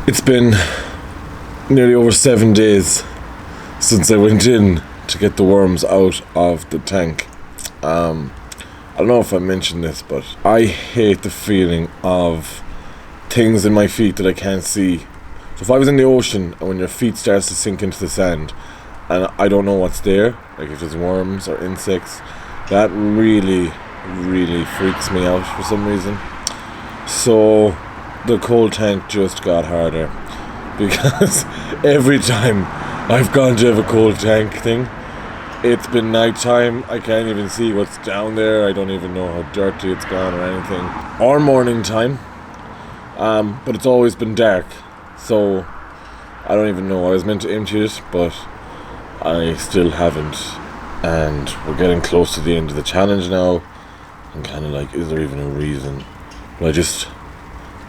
It's been nearly over 7 days since I went in to get the worms out of the tank. I don't know if I mentioned this, but I hate the feeling of things in my feet that I can't see. So if I was in the ocean and when your feet starts to sink into the sand and I don't know what's there, like if there's worms or insects, that really freaks me out for some reason. So the cold tank just got harder because every time I've gone to have a cold tank thing, it's been night time. I can't even see what's down there. I don't even know how dirty it's gone or anything. Or morning time, but it's always been dark, so I don't even know. I was meant to empty it, but I still haven't, and we're getting close to the end of the challenge now. I'm kind of like, is there even a reason? Will I just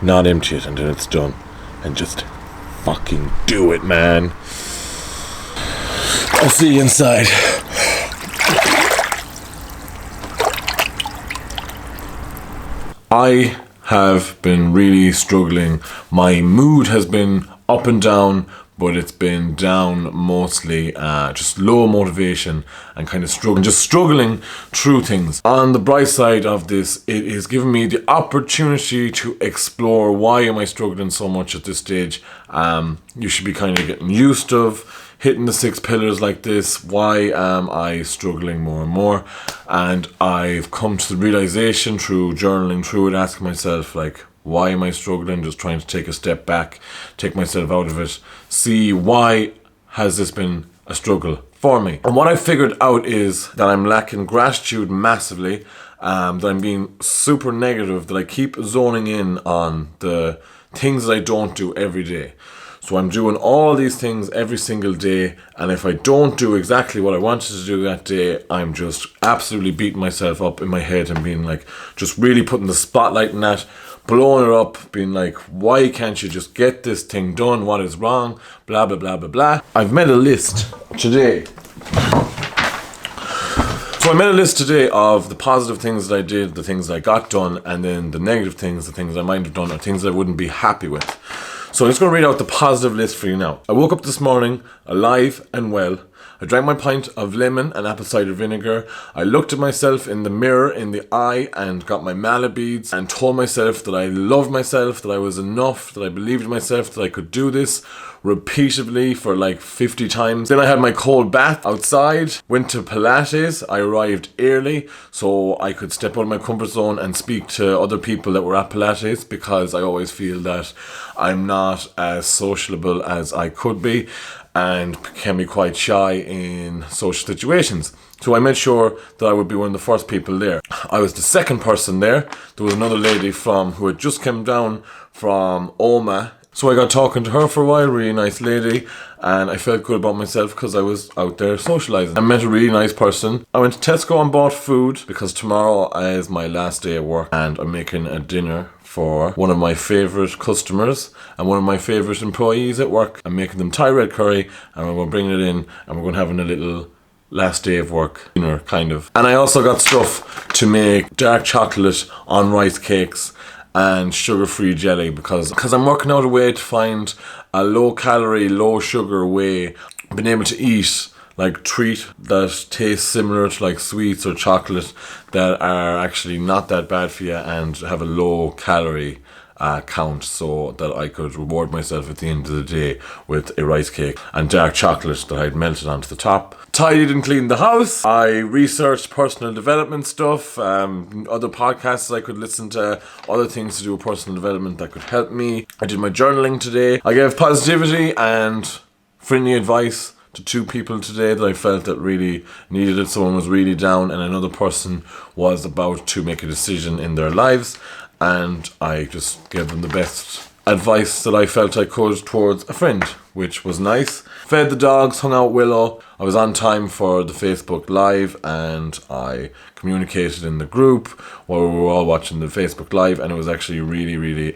not empty it until it's done and just fucking do it, man? I'll see you inside. I have been really struggling. My mood has been up and down, but it's been down mostly, just low motivation and kind of struggling through things. On the bright side of this, it has given me the opportunity to explore why am I struggling so much at this stage. You should be kind of getting used to hitting the 6 pillars like this. Why am I struggling more and more? And I've come to the realization through journaling through it, asking myself, like, why am I struggling? Just trying to take a step back, take myself out of it, see why has this been a struggle for me. And what I figured out is that I'm lacking gratitude massively, that I'm being super negative, that I keep zoning in on the things that I don't do every day. So I'm doing all these things every single day, and if I don't do exactly what I wanted to do that day, I'm just absolutely beating myself up in my head and being like, just really putting the spotlight in that, blowing it up, being like, why can't you just get this thing done? What is wrong? Blah, blah, blah, blah, blah. I've made a list today. So I made a list today of the positive things that I did, the things that I got done, and then the negative things, the things I might have done, or things that I wouldn't be happy with. So I'm just going to read out the positive list for you now. I woke up this morning alive and well. I drank my pint of lemon and apple cider vinegar. I looked at myself in the mirror in the eye and got my mallet beads and told myself that I loved myself, that I was enough, that I believed in myself, that I could do this repeatedly for like 50 times. Then I had my cold bath outside, went to Pilates. I arrived early so I could step out of my comfort zone and speak to other people that were at Pilates, because I always feel that I'm not as sociable as I could be and can be quite shy in social situations. So I made sure that I would be one of the first people there. I was the second person there. There was another lady who had just come down from Oma. So I got talking to her for a while, really nice lady, and I felt good about myself because I was out there socialising. I met a really nice person. I went to Tesco and bought food because tomorrow is my last day at work and I'm making a dinner for one of my favourite customers and one of my favourite employees at work. I'm making them Thai red curry and we're going to bring it in and we're going to have a little last day of work dinner, kind of. And I also got stuff to make dark chocolate on rice cakes and sugar-free jelly because I'm working out a way to find a low-calorie, low-sugar way, being able to eat like treat that tastes similar to like sweets or chocolate that are actually not that bad for you and have a low-calorie count, so that I could reward myself at the end of the day with a rice cake and dark chocolate that I'd melted onto the top. Tidied and cleaned the house. I researched personal development stuff, other podcasts I could listen to, other things to do with personal development that could help me. I did my journaling today. I gave positivity and friendly advice to 2 people today that I felt that really needed it. Someone was really down and another person was about to make a decision in their lives, and I just gave them the best advice that I felt I could towards a friend, which was nice. Fed the dogs, hung out Willow. I was on time for the Facebook Live and I communicated in the group while we were all watching the Facebook Live, and it was actually really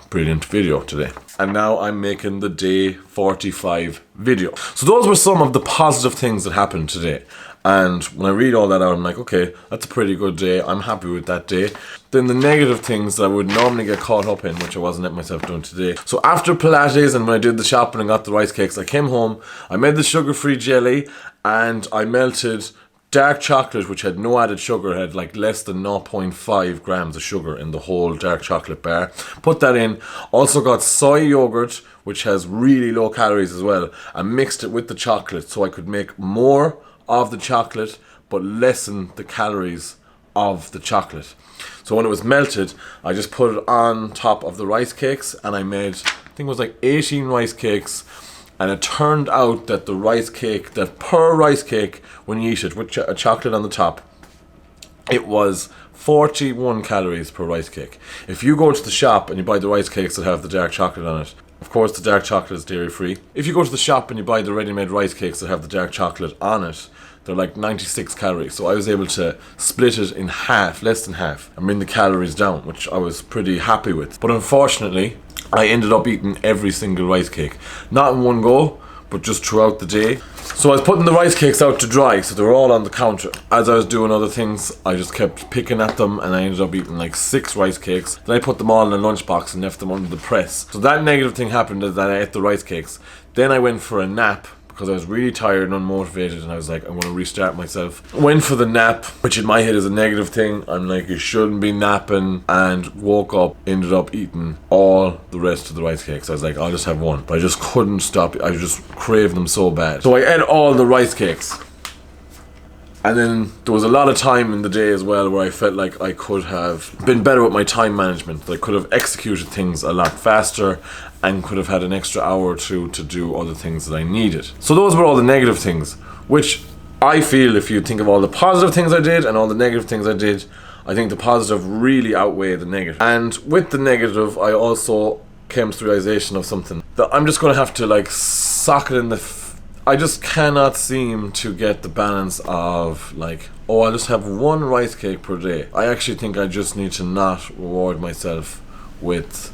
brilliant video today. And now I'm making the day 45 video. So those were some of the positive things that happened today. And when I read all that out, I'm like, okay, that's a pretty good day. I'm happy with that day. Then the negative things that I would normally get caught up in, which I wasn't letting myself do today. So after Pilates and when I did the shopping and got the rice cakes, I came home, I made the sugar-free jelly, and I melted dark chocolate, which had no added sugar, had like less than 0.5 grams of sugar in the whole dark chocolate bar. Put that in. Also got soy yogurt, which has really low calories as well, and mixed it with the chocolate so I could make more of the chocolate but lessen the calories of the chocolate. So when it was melted, I just put it on top of the rice cakes, and I made, I think it was like 18 rice cakes. And it turned out that the rice cake, that per rice cake, when you eat it with a chocolate on the top, it was 41 calories per rice cake. If you go to the shop and you buy the rice cakes that have the dark chocolate on it, of course the dark chocolate is dairy free. If you go to the shop and you buy the ready-made rice cakes that have the dark chocolate on it, they're like 96 calories. So I was able to split it in half, less than half, and bring the calories down, which I was pretty happy with. But unfortunately, I ended up eating every single rice cake. Not in one go, but just throughout the day. So I was putting the rice cakes out to dry, so they were all on the counter. As I was doing other things, I just kept picking at them, and I ended up eating like 6 rice cakes. Then I put them all in a lunchbox and left them under the press. So that negative thing happened, is that I ate the rice cakes. Then I went for a nap, because I was really tired and unmotivated, and I was like, I'm going to restart myself. Went for the nap, which in my head is a negative thing. I'm like, you shouldn't be napping, and woke up, ended up eating all the rest of the rice cakes. I was like, I'll just have one. But I just couldn't stop. I just craved them so bad. So I ate all the rice cakes. And then there was a lot of time in the day as well where I felt like I could have been better with my time management. I could have executed things a lot faster and could have had an extra hour or two to do other things that I needed. So those were all the negative things, which I feel, if you think of all the positive things I did and all the negative things I did, I think the positive really outweighed the negative. And with the negative, I also came to the realization of something, that I'm just going to have to like sock it in the I just cannot seem to get the balance of like, oh, I'll just have one rice cake per day. I actually think I just need to not reward myself with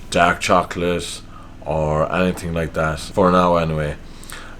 dark chocolate or anything like that, for now anyway,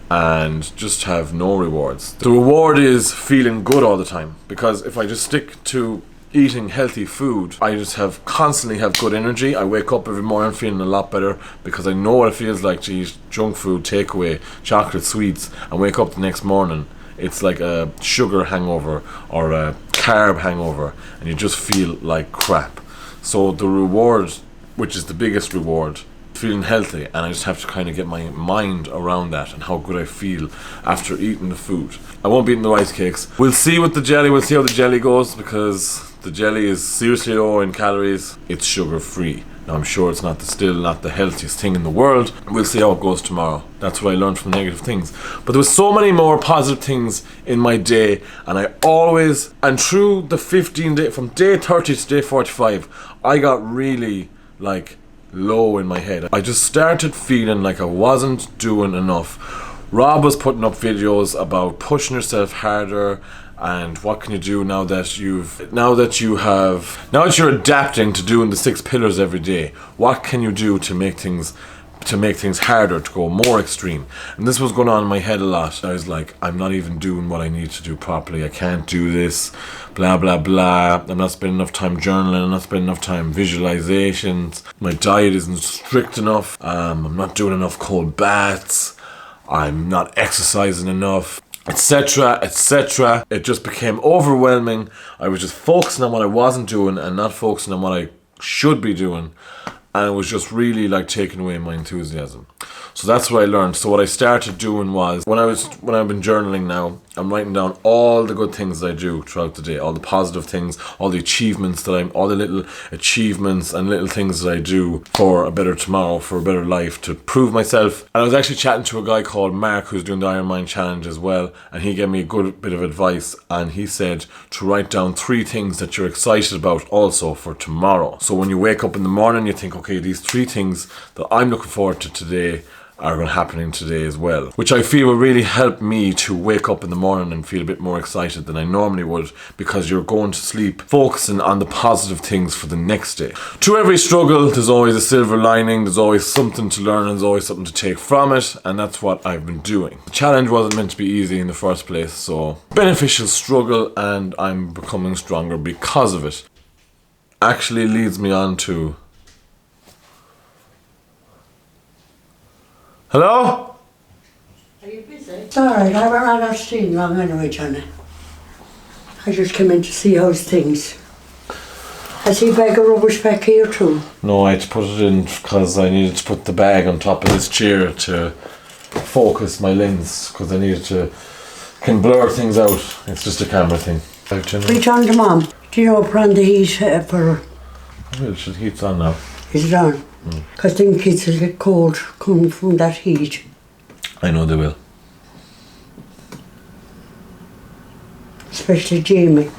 and just have no rewards. The reward is feeling good all the time, because if I just stick to eating healthy food, I just constantly have good energy. I wake up every morning feeling a lot better, because I know what it feels like to eat junk food, takeaway, chocolate, sweets, and wake up the next morning. It's like a sugar hangover or a carb hangover, and you just feel like crap. So the reward, which is the biggest reward, feeling healthy, and I just have to kind of get my mind around that and how good I feel after eating the food. I won't be eating the rice cakes. We'll see with the jelly, we'll see how the jelly goes, because the jelly is seriously low in calories. It's sugar free. Now I'm sure it's still not the healthiest thing in the world. We'll see how it goes tomorrow. That's what I learned from the negative things. But there was so many more positive things in my day, and I always, and through the 15 day, from day 30 to day 45, I got really like low in my head. I just started feeling like I wasn't doing enough. Rob was putting up videos about pushing yourself harder, and what can you do now that you're adapting to doing the 6 pillars every day. What can you do to make things harder, to go more extreme? And this was going on in my head a lot. I was like, I'm not even doing what I need to do properly. I can't do this, blah blah blah. I'm not spending enough time journaling. I'm not spending enough time visualizations. My diet isn't strict enough. I'm not doing enough cold baths. I'm not exercising enough, etc, etc. It just became overwhelming. I was just focusing on what I wasn't doing and not focusing on what I should be doing, and it was just really like taking away my enthusiasm. So that's what I learned. So what I started doing was, when I've been journaling now, I'm writing down all the good things that I do throughout the day, all the positive things, all the achievements all the little achievements and little things that I do for a better tomorrow, for a better life, to prove myself. And I was actually chatting to a guy called Mark, who's doing the Iron Mind Challenge as well, and he gave me a good bit of advice, and he said to write down 3 things that you're excited about also for tomorrow. So when you wake up in the morning, you think, okay, these 3 things that I'm looking forward to today, are going to happening today as well, which I feel will really help me to wake up in the morning and feel a bit more excited than I normally would, because you're going to sleep focusing on the positive things for the next day. Through every struggle, there's always a silver lining, there's always something to learn, and there's always something to take from it, and that's what I've been doing. The challenge wasn't meant to be easy in the first place, so beneficial struggle, and I'm becoming stronger because of it. Actually leads me on to... Hello? Are you busy? It's alright, I went on steam long anyway, Jonny. I just came in to see how's things. Has he bag of rubbish back here too? No, I had to put it in because I needed to put the bag on top of this chair to focus my lens, because I needed to can blur things out. It's just a camera thing. Reach on to Mum. Do you know put on the heat for... Well, the heat's on now. Is it on? Because them kids will get cold coming from that heat. I know they will. Especially Jamie.